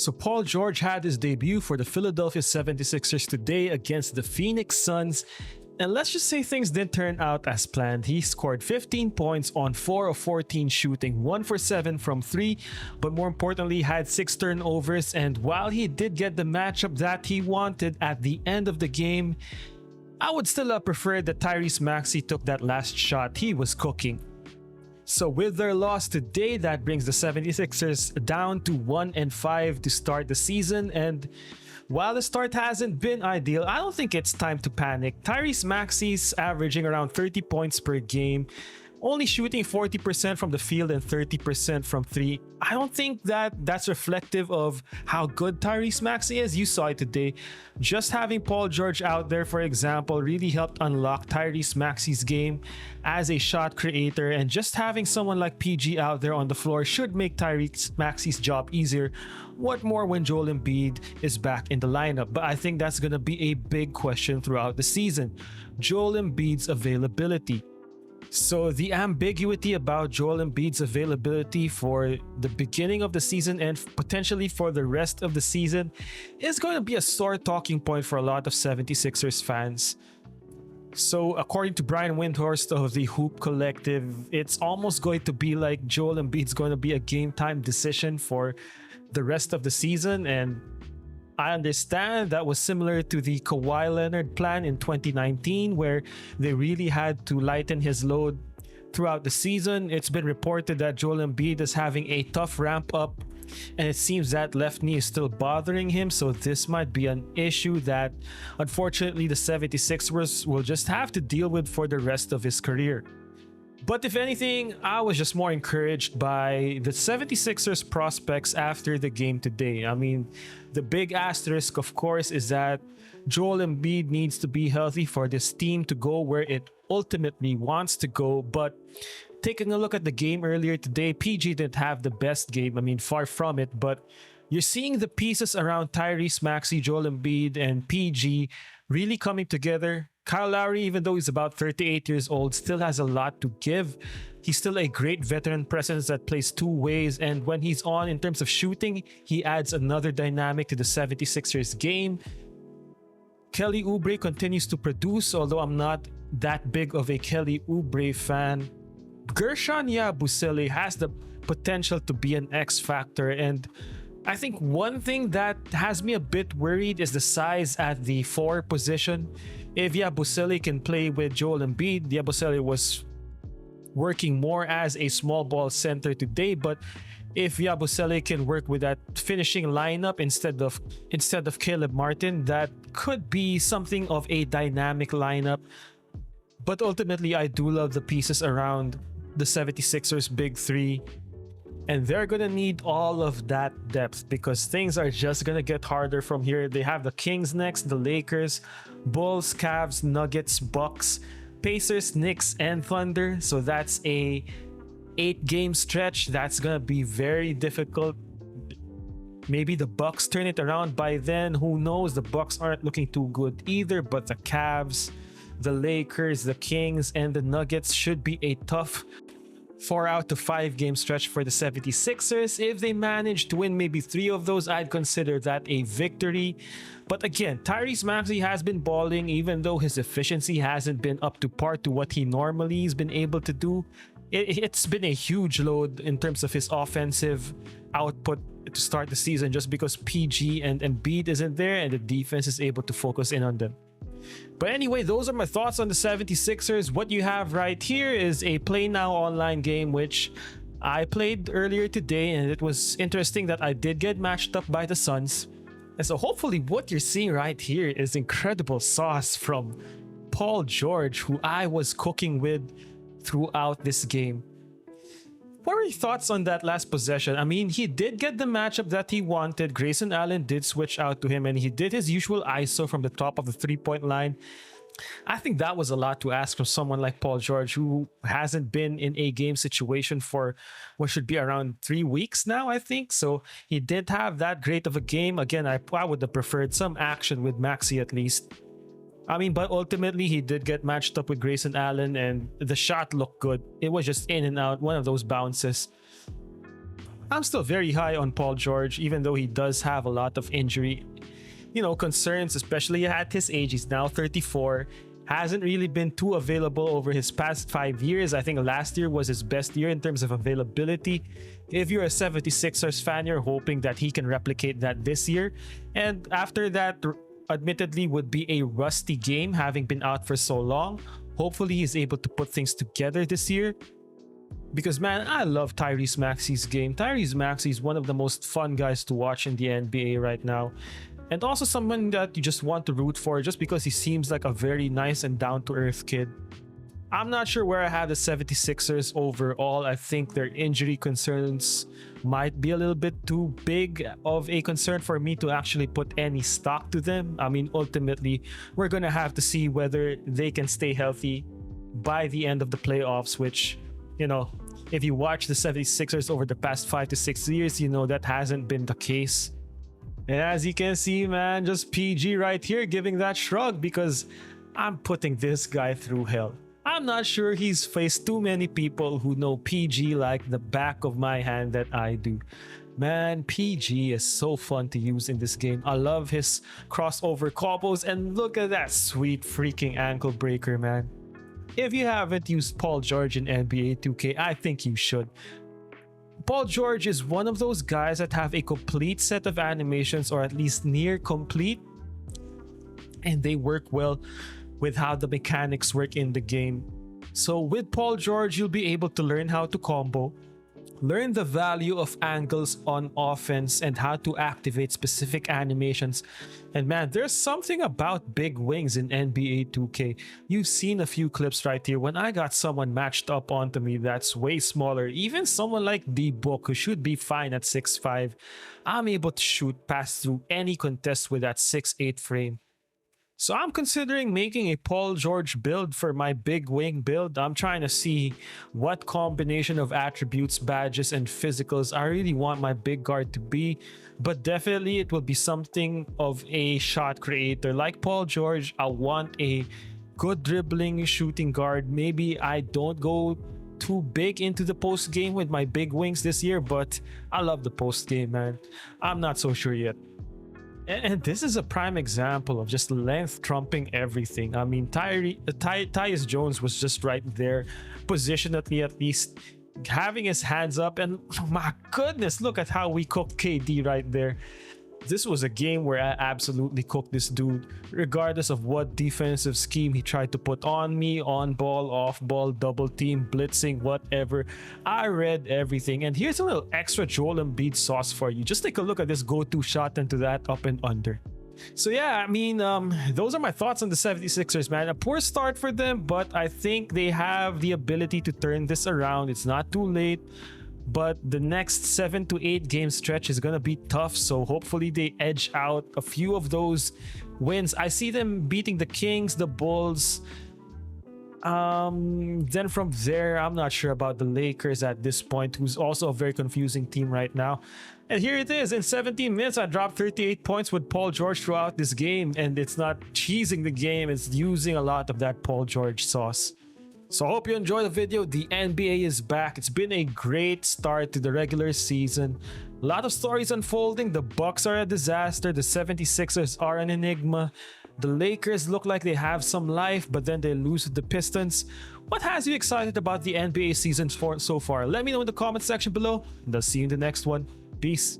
So Paul George had his debut for the Philadelphia 76ers today against the Phoenix Suns. And let's just say things didn't turn out as planned. He scored 15 points on 4 of 14 shooting, 1 for 7 from 3, but more importantly had 6 turnovers. And while he did get the matchup that he wanted at the end of the game, I would still have preferred that Tyrese Maxey took that last shot. He was cooking. So with their loss today, that brings the 76ers down to 1-5 to start the season. And while the start hasn't been ideal, I don't think it's time to panic. Tyrese Maxey's averaging around 30 points per game, only shooting 40% from the field and 30% from 3. I don't think that's reflective of how good Tyrese Maxey is. You saw it today. Just having Paul George out there, for example, really helped unlock Tyrese Maxey's game as a shot creator, and just having someone like PG out there on the floor should make Tyrese Maxey's job easier. What more when Joel Embiid is back in the lineup? But I think that's going to be a big question throughout the season. Joel Embiid's availability. So the ambiguity about Joel Embiid's availability for the beginning of the season and potentially for the rest of the season is going to be a sore talking point for a lot of 76ers fans. So according to Brian Windhorst of the Hoop Collective, it's almost going to be like Joel Embiid's going to be a game time decision for the rest of the season. And I understand that was similar to the Kawhi Leonard plan in 2019, where they really had to lighten his load throughout the season. It's been reported that Joel Embiid is having a tough ramp up, and it seems that left knee is still bothering him. So this might be an issue that unfortunately the 76ers will just have to deal with for the rest of his career. But if anything, I was just more encouraged by the 76ers prospects after the game today. I mean, the big asterisk, of course, is that Joel Embiid needs to be healthy for this team to go where it ultimately wants to go. But taking a look at the game earlier today, PG didn't have the best game. I mean, far from it. But you're seeing the pieces around Tyrese Maxey, Joel Embiid, and PG really coming together. Kyle Lowry, even though he's about 38 years old, still has a lot to give. He's still a great veteran presence that plays two ways, and when he's on in terms of shooting, he adds another dynamic to the 76ers game. Kelly Oubre continues to produce, although I'm not that big of a Kelly Oubre fan. Gershon Yabusele has the potential to be an X factor, and I think one thing that has me a bit worried is the size at the 4 position. If Yabusele can play with Joel Embiid, Yabusele was working more as a small ball center today, but if Yabusele can work with that finishing lineup instead of Caleb Martin, that could be something of a dynamic lineup. But ultimately, I do love the pieces around the 76ers big 3. And they're going to need all of that depth because things are just going to get harder from here. They have the Kings next, the Lakers, Bulls, Cavs, Nuggets, Bucks, Pacers, Knicks, and Thunder. So that's a 8-game stretch. That's going to be very difficult. Maybe the Bucks turn it around by then. Who knows? The Bucks aren't looking too good either, but the Cavs, the Lakers, the Kings, and the Nuggets should be a tough 4 out to 5 game stretch for the 76ers. If they manage to win maybe 3 of those, I'd consider that a victory. But again, Tyrese Maxey has been balling, even though his efficiency hasn't been up to par to what he normally has been able to do. It's been a huge load in terms of his offensive output to start the season just because PG and Embiid isn't there and the defense is able to focus in on them. But anyway, those are my thoughts on the 76ers. What you have right here is a Play Now online game, which I played earlier today, and it was interesting that I did get matched up by the Suns. And so hopefully what you're seeing right here is incredible sauce from Paul George, who I was cooking with throughout this game. What are your thoughts on that last possession? I mean, he did get the matchup that he wanted. Grayson Allen did switch out to him, and he did his usual ISO from the top of the 3-point line. I think that was a lot to ask from someone like Paul George, who hasn't been in a game situation for what should be around 3 weeks now, I think. So he didn't have that great of a game. Again, I would have preferred some action with Maxey at least. I mean, but ultimately he did get matched up with Grayson Allen, and the shot looked good. It was just in and out, one of those bounces. I'm still very high on Paul George, even though he does have a lot of injury, concerns, especially at his age. He's now 34. Hasn't really been too available over his past 5 years. I think last year was his best year in terms of availability. If you're a 76ers fan, you're hoping that he can replicate that this year. And after that, admittedly, would be a rusty game, having been out for so long. Hopefully, he's able to put things together this year. Because, man, I love Tyrese Maxey's game. Tyrese Maxey is one of the most fun guys to watch in the NBA right now. And also someone that you just want to root for just because he seems like a very nice and down-to-earth kid. I'm not sure where I have the 76ers overall. I think their injury concerns might be a little bit too big of a concern for me to actually put any stock to them. I mean, ultimately, we're going to have to see whether they can stay healthy by the end of the playoffs, which, if you watch the 76ers over the past 5 to 6 years, that hasn't been the case. And as you can see, man, just PG right here giving that shrug because I'm putting this guy through hell. I'm not sure he's faced too many people who know PG like the back of my hand that I do. Man, PG is so fun to use in this game. I love his crossover combos, and look at that sweet freaking ankle breaker, man. If you haven't used Paul George in NBA 2K, I think you should. Paul George is one of those guys that have a complete set of animations, or at least near complete, and they work well with how the mechanics work in the game. So with Paul George, you'll be able to learn how to combo, learn the value of angles on offense and how to activate specific animations. And man, there's something about big wings in NBA 2K. You've seen a few clips right here. When I got someone matched up onto me that's way smaller, even someone like D-Book who should be fine at 6'5", I'm able to shoot past through any contest with that 6'8" frame. So I'm considering making a Paul George build for my big wing build. I'm trying to see what combination of attributes, badges, and physicals I really want my big guard to be. But definitely it will be something of a shot creator. Like Paul George, I want a good dribbling shooting guard. Maybe I don't go too big into the post game with my big wings this year, but I love the post game, man. I'm not so sure yet. And this is a prime example of just length trumping everything. I mean, Tyus Jones was just right there, positionally at least, having his hands up. And oh my goodness, look at how we cooked KD right there. This was a game where I absolutely cooked this dude, regardless of what defensive scheme he tried to put on me, on ball, off ball, double team, blitzing, whatever. I read everything. And here's a little extra Joel Embiid sauce for you. Just take a look at this go-to shot into that up and under. So yeah, I mean, those are my thoughts on the 76ers, man. A poor start for them, but I think they have the ability to turn this around. It's not too late. But the next 7 to 8 game stretch is gonna be tough, so hopefully they edge out a few of those wins. I see them beating the Kings, the Bulls. Then from there, I'm not sure about the Lakers at this point, who's also a very confusing team right now. And here it is, in 17 minutes, I dropped 38 points with Paul George throughout this game, and it's not cheesing the game, it's using a lot of that Paul George sauce. So I hope you enjoyed the video. The NBA is back. It's been a great start to the regular season. A lot of stories unfolding. The Bucks are a disaster. The 76ers are an enigma. The Lakers look like they have some life, but then they lose to the Pistons. What has you excited about the NBA season so far? Let me know in the comment section below, and I'll see you in the next one. Peace.